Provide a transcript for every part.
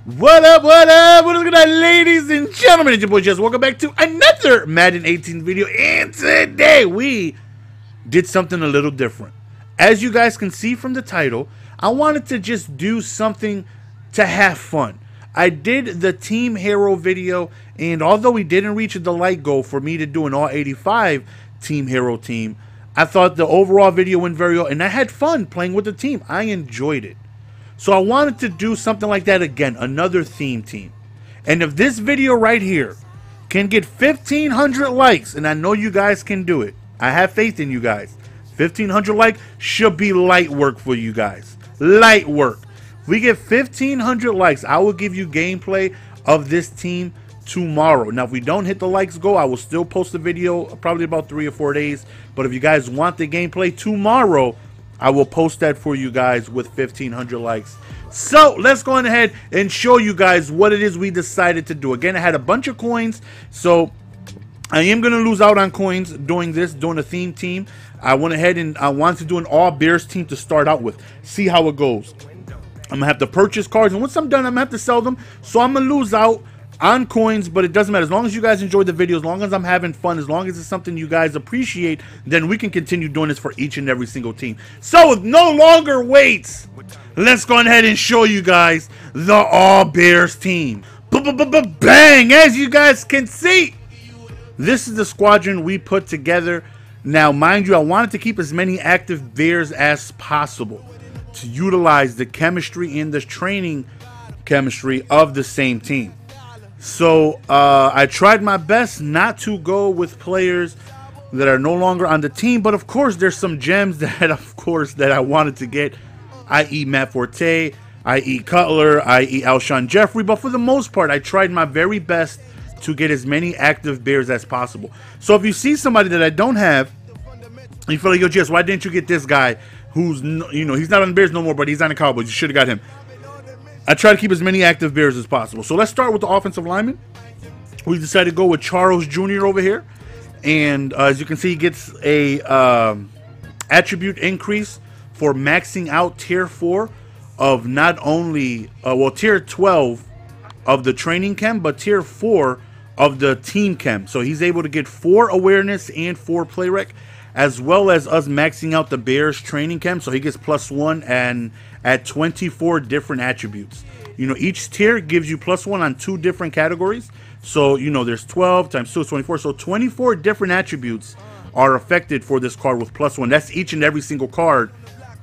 What is good, ladies and gentlemen? It's your boy Jess. Welcome back to another Madden 18 video. And today we did something a little different. As you guys can see from the title, I wanted to just do something to have fun. I did the Team Hero video, and although we didn't reach the like goal for me to do an all 85 Team Hero team, I thought the overall video went very well, and I had fun playing with the team. I enjoyed it. So I wanted to do something like that again, another theme team. And if this video right here can get 1,500 likes, and I know you guys can do it, I have faith in you guys. 1,500 likes should be light work for you guys. Light work. If we get 1,500 likes, I will give you gameplay of this team tomorrow. Now, if we don't hit the likes goal, I will still post the video probably about 3 or 4 days. But if you guys want the gameplay tomorrow, I will post that for you guys with 1,500 likes. So let's go on ahead and show you guys what it is we decided to do. Again, I had a bunch of coins, so I am going to lose out on coins doing this, doing a theme team. I went ahead and I wanted to do an all Bears team to start out with. See how it goes. I'm going to have to purchase cards, and once I'm done, I'm going to have to sell them. So I'm going to lose out on coins, but it doesn't matter. As long as you guys enjoy the video, as long as I'm having fun, as long as it's something you guys appreciate, then we can continue doing this for each and every single team. So with no longer waits, let's go ahead and show you guys the All Bears team. Bang! As you guys can see, this is the squadron we put together. Now, mind you, I wanted to keep as many active Bears as possible to utilize the chemistry and the training chemistry of the same team. So I tried my best not to go with players that are no longer on the team, but of course there's some gems that I wanted to get, i.e. Matt Forte, i.e. Cutler, i.e. Alshon Jeffrey. But for the most part, I tried my very best to get as many active Bears as possible. So if you see somebody that I don't have, you feel like, yo, Jess, why didn't you get this guy who's, he's not on the Bears no more, but he's on the Cowboys? You should have got him. I try to keep as many active Bears as possible. So let's start with the offensive lineman. We decided to go with Charles Jr. over here. And as you can see, he gets a attribute increase for maxing out tier 4 of not only, tier 12 of the training chem, but tier 4 of the team chem. So he's able to get 4 awareness and 4 play rec, as well as us maxing out the Bears training chem. So he gets +1 and at 24 different attributes. Each tier gives you +1 on 2 different categories. So, there's 12 times 2 is 24. So 24 different attributes are affected for this card with +1. That's each and every single card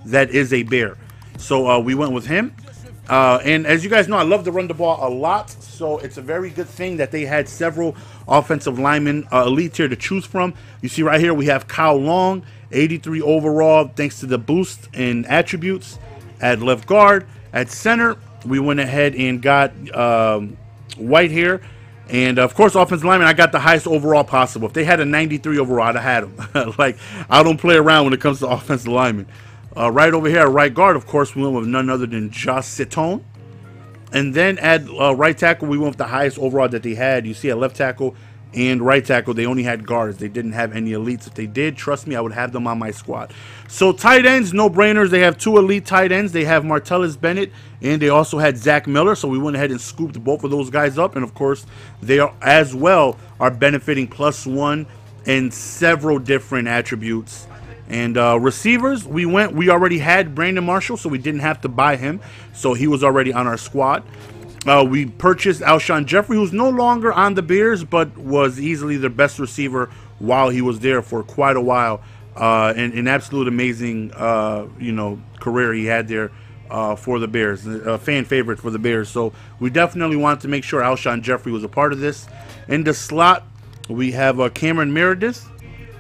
that is a Bear. So we went with him. And as you guys know, I love to run the ball a lot. So it's a very good thing that they had several offensive linemen elite tier to choose from. You see right here, we have Kyle Long, 83 overall, thanks to the boost in attributes. At left guard, at center, we went ahead and got White here. And, of course, offensive lineman, I got the highest overall possible. If they had a 93 overall, I'd have had him. Like, I don't play around when it comes to offensive linemen. Right over here at right guard, of course, we went with none other than Josh Citone. And then at right tackle, we went with the highest overall that they had. You see at left tackle and right tackle, they only had guards. They didn't have any elites. If they did, trust me, I would have them on my squad. So tight ends, no brainers. They have 2 elite tight ends. They have Martellus Bennett, and they also had Zach Miller. So we went ahead and scooped both of those guys up. And of course, they are as well are benefiting +1 in several different attributes. And receivers, we already had Brandon Marshall, so we didn't have to buy him. So he was already on our squad. We purchased Alshon Jeffrey, who's no longer on the Bears, but was easily the best receiver while he was there for quite a while. And an absolute amazing, career he had there for the Bears. A fan favorite for the Bears. So we definitely wanted to make sure Alshon Jeffrey was a part of this. In the slot, we have Cameron Meredith.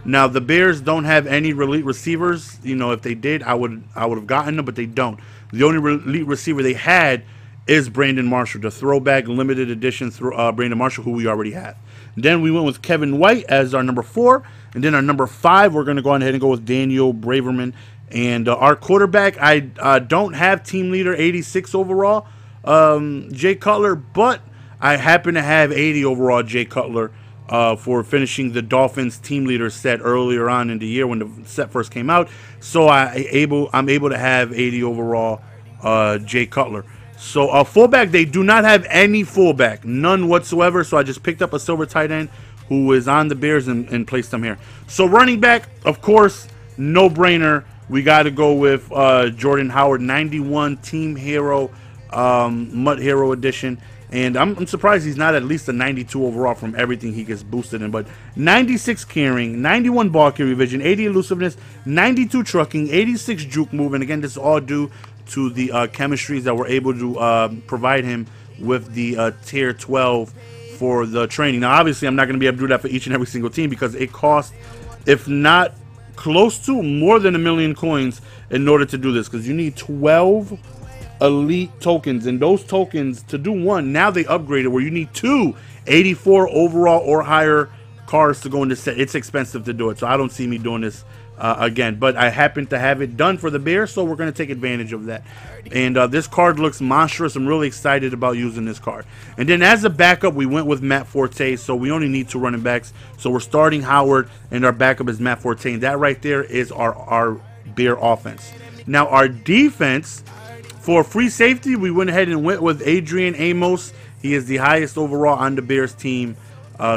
Now, the Bears don't have any elite receivers. If they did, I would have gotten them, but they don't. The only elite receiver they had is Brandon Marshall, the throwback limited edition Brandon Marshall, who we already have. Then we went with Kevin White as our number 4. And then our number 5, we're going to go ahead and go with Daniel Braverman. And our quarterback, I don't have team leader 86 overall, Jay Cutler, but I happen to have 80 overall Jay Cutler for finishing the Dolphins team leader set earlier on in the year when the set first came out. So I'm able to have 80 overall Jay Cutler. So fullback, they do not have any fullback, none whatsoever. So I just picked up a silver tight end who is on the Bears and placed him here. So running back, of course, no brainer. We got to go with Jordan Howard, 91 Team Hero, Mud Hero Edition. And I'm surprised he's not at least a 92 overall from everything he gets boosted in. But 96 carrying, 91 ball carry vision, 80 elusiveness, 92 trucking, 86 juke move. And again, this is all due to the chemistries that we're able to provide him with the tier 12 for the training. Now, obviously, I'm not going to be able to do that for each and every single team because it costs, if not close to, more than 1 million coins in order to do this, because you need 12 elite tokens, and those tokens, to do one, now they upgraded where you need 2 84 overall or higher cars to go in this set. It's expensive to do it, so I don't see me doing this again, but I happen to have it done for the Bears, so we're going to take advantage of that. And this card looks monstrous. I'm really excited about using this card. And then as a backup, we went with Matt Forte, so we only need 2 running backs. So we're starting Howard, and our backup is Matt Forte, and that right there is our Bear offense. Now our defense, for free safety, we went ahead and went with Adrian Amos. He is the highest overall on the Bears team.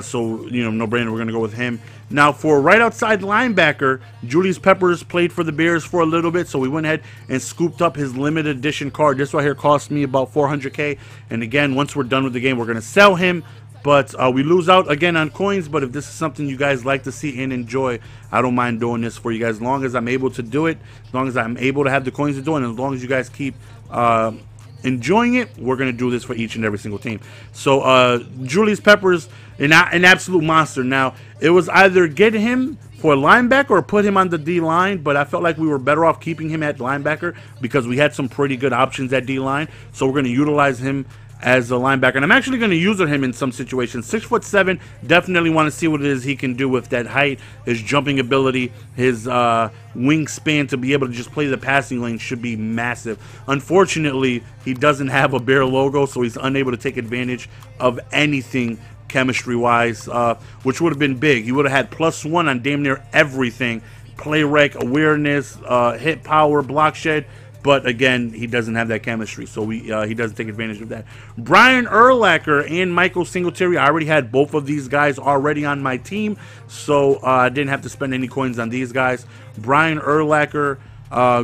So, you know, no brainer, we're going to go with him. Now, for right outside linebacker, Julius Peppers played for the Bears for a little bit, so we went ahead and scooped up his limited edition card. This right here cost me about 400K. And again, once we're done with the game, we're going to sell him. But we lose out again on coins. But if this is something you guys like to see and enjoy, I don't mind doing this for you guys as long as I'm able to do it, as long as I'm able to have the coins to do it, and as long as you guys keep enjoying it, we're going to do this for each and every single team. So Julius Peppers, an absolute monster. Now, it was either get him for linebacker or put him on the D-line, but I felt like we were better off keeping him at linebacker because we had some pretty good options at D-line. So we're going to utilize him as a linebacker, and I'm actually going to use him in some situations. 6'7", definitely want to see what it is he can do with that height, his jumping ability, his wingspan to be able to just play the passing lane should be massive. Unfortunately, he doesn't have a Bear logo, so he's unable to take advantage of anything chemistry-wise, which would have been big. He would have had +1 on damn near everything: play rec, awareness, hit power, block shed. But again, he doesn't have that chemistry, so he doesn't take advantage of that. Brian Urlacher and Michael Singletary, I already had both of these guys already on my team, so I didn't have to spend any coins on these guys. Brian Urlacher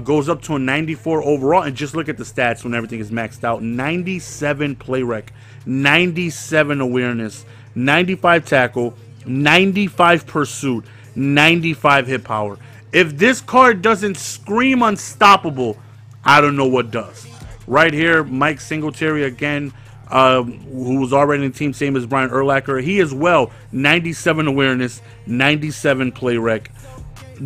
goes up to a 94 overall, and just look at the stats when everything is maxed out. 97 play rec, 97 awareness, 95 tackle, 95 pursuit, 95 hit power. If this card doesn't scream unstoppable, I don't know what does. Right here, Mike Singletary again, who was already in the team, same as Brian Urlacher. He as well, 97 awareness, 97 play rec.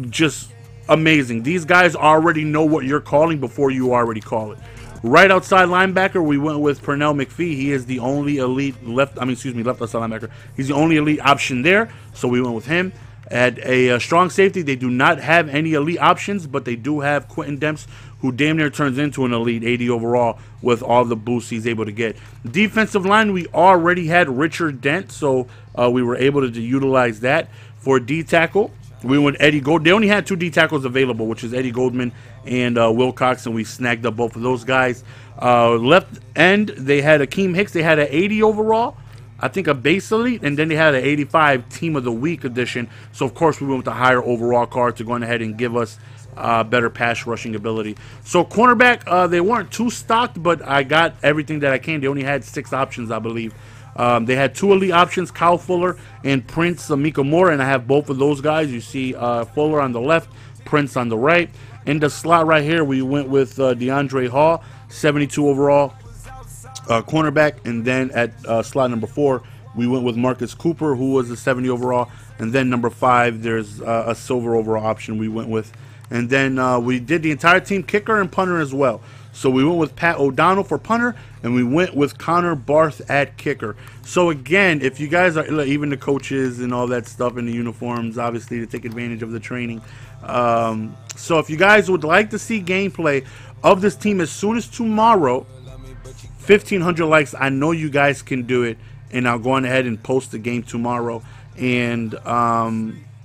Just amazing. These guys already know what you're calling before you already call it. Right outside linebacker, we went with Pernell McPhee. He is the only elite left outside linebacker. He's the only elite option there, so we went with him. At a strong safety, they do not have any elite options, but they do have Quentin Demps, who damn near turns into an elite 80 overall with all the boosts he's able to get. Defensive line, we already had Richard Dent, so we were able to utilize that. For D tackle, we went Eddie Gold. They only had 2 D tackles available, which is Eddie Goldman and Wilcox, and we snagged up both of those guys. Left end, they had Akeem Hicks. They had an 80 overall, I think a base elite, and then they had an 85 Team of the Week edition. So, of course, we went with the higher overall card to go ahead and give us better pass rushing ability. So, cornerback, they weren't too stocked, but I got everything that I can. They only had 6 options, I believe. They had 2 elite options, Kyle Fuller and Prince Mikamura, and I have both of those guys. You see Fuller on the left, Prince on the right. In the slot right here, we went with DeAndre Hall, 72 overall. Cornerback, and then at slot number 4 we went with Marcus Cooper, who was a 70 overall, and then number 5 there's a silver overall option we went with, and then we did the entire team kicker and punter as well. So we went with Pat O'Donnell for punter, and we went with Connor Barth at kicker. So again, if you guys are, even the coaches and all that stuff in the uniforms, obviously to take advantage of the training. So if you guys would like to see gameplay of this team as soon as tomorrow, 1,500 likes, I know you guys can do it, and I'll go on ahead and post the game tomorrow. And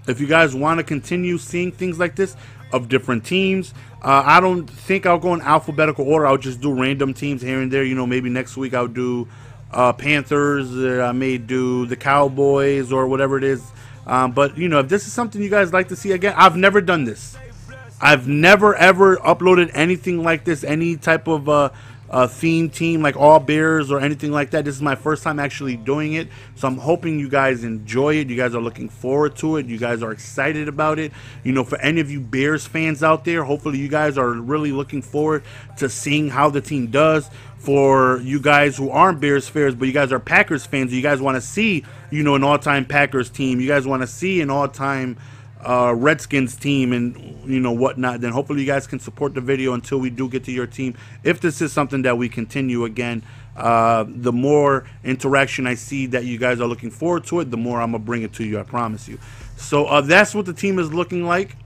if you guys want to continue seeing things like this, of different teams. I don't think I'll go in alphabetical order. I'll just do random teams here and there. You know, maybe next week I'll do Panthers. I may do the Cowboys or whatever it is. But, you know, if this is something you guys like to see, again, I've never done this. I've never, ever uploaded anything like this, any type of theme team like all Bears or anything like that. This is my first time actually doing it, so I'm hoping you guys enjoy it. You guys are looking forward to it. You guys are excited about it. You know, for any of you Bears fans out there, hopefully you guys are really looking forward to seeing how the team does. For you guys who aren't Bears fans, but you guys are Packers fans, you guys want to see, you know, an all-time Packers team, you guys want to see an all-time Redskins team and, you know, whatnot, then hopefully you guys can support the video until we do get to your team. If this is something that we continue, again, the more interaction I see that you guys are looking forward to it, the more I'm gonna bring it to you, I promise you. So that's what the team is looking like.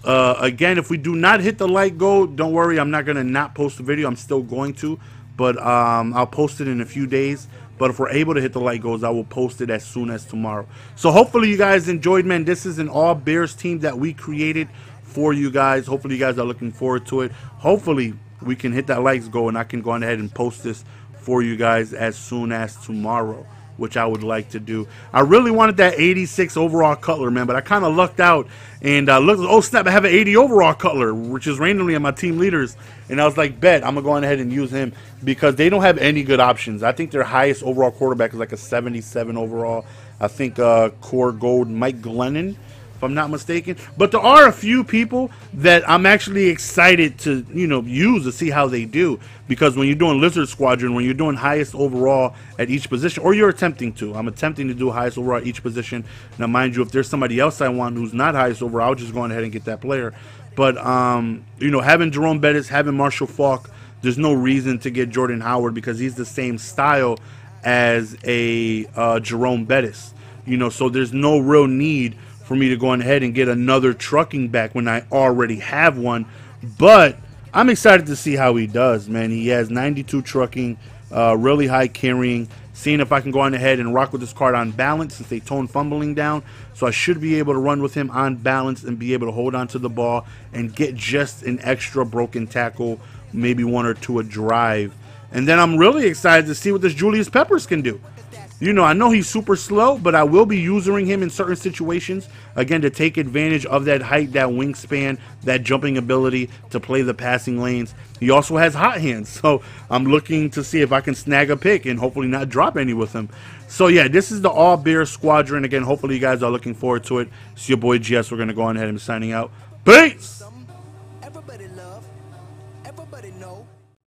Again, if we do not hit the like goal, don't worry, I'm not gonna not post the video. I'm still going to, but I'll post it in a few days. But if we're able to hit the like goals, I will post it as soon as tomorrow. So hopefully you guys enjoyed, man. This is an all Bears team that we created for you guys. Hopefully you guys are looking forward to it. Hopefully we can hit that likes goal and I can go on ahead and post this for you guys as soon as tomorrow, which I would like to do. I really wanted that 86 overall Cutler, man, but I kind of lucked out and looked, oh snap, I have an 80 overall Cutler, which is randomly on my team leaders, and I was like, bet, I'm going to go on ahead and use him because they don't have any good options. I think their highest overall quarterback is like a 77 overall. I think core gold Mike Glennon, if I'm not mistaken. But there are a few people that I'm actually excited to, you know, use to see how they do. Because when you're doing Lizard Squadron, when you're doing highest overall at each position, or you're attempting to, I'm attempting to do highest overall at each position. Now, mind you, if there's somebody else I want who's not highest overall, I'll just go ahead and get that player. But, you know, having Jerome Bettis, having Marshall Faulk, there's no reason to get Jordan Howard because he's the same style as a Jerome Bettis. You know, so there's no real need for me to go ahead and get another trucking back when I already have one. But I'm excited to see how he does, man. He has 92 trucking, really high carrying. Seeing if I can go on ahead and rock with this card on balance since they tone fumbling down. So I should be able to run with him on balance and be able to hold on to the ball and get just an extra broken tackle, maybe one or two a drive. And then I'm really excited to see what this Julius Peppers can do. You know, I know he's super slow, but I will be using him in certain situations, again, to take advantage of that height, that wingspan, that jumping ability to play the passing lanes. He also has hot hands, so I'm looking to see if I can snag a pick and hopefully not drop any with him. So, yeah, this is the All Bears Squadron. Again, hopefully you guys are looking forward to it. It's your boy GS. We're going to go on ahead and signing out. Peace!